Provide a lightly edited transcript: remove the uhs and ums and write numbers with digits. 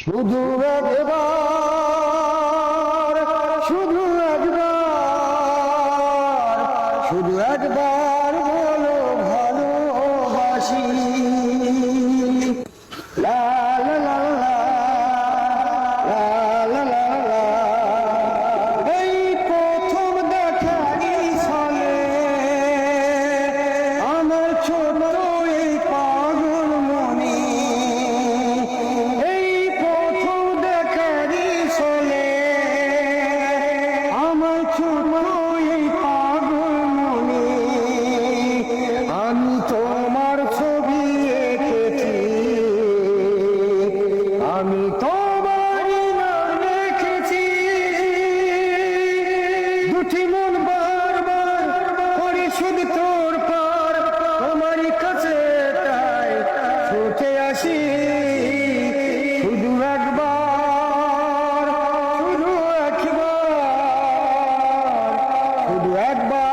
শুধু একবার, শুধু একবার, শুধু একবার বলো ভালোবাসি। লা লা লা লা, লা লা লা লা। এই প্রথম দেখারই ছলে আমার ছোট এই পাগল মনে, এই প্রথম দেখারই ছলে আমার ছোট এই পাগল মনে, আমি তোমার ছবি এঁকেছি, আমি তোমারই নাম লিখেছি। দুটি মন বারবার করে শুধু তোর পার, তোমারই কাছে তাই ছুটে আসি। শুধু একবার, শুধু একবার, শুধু একবার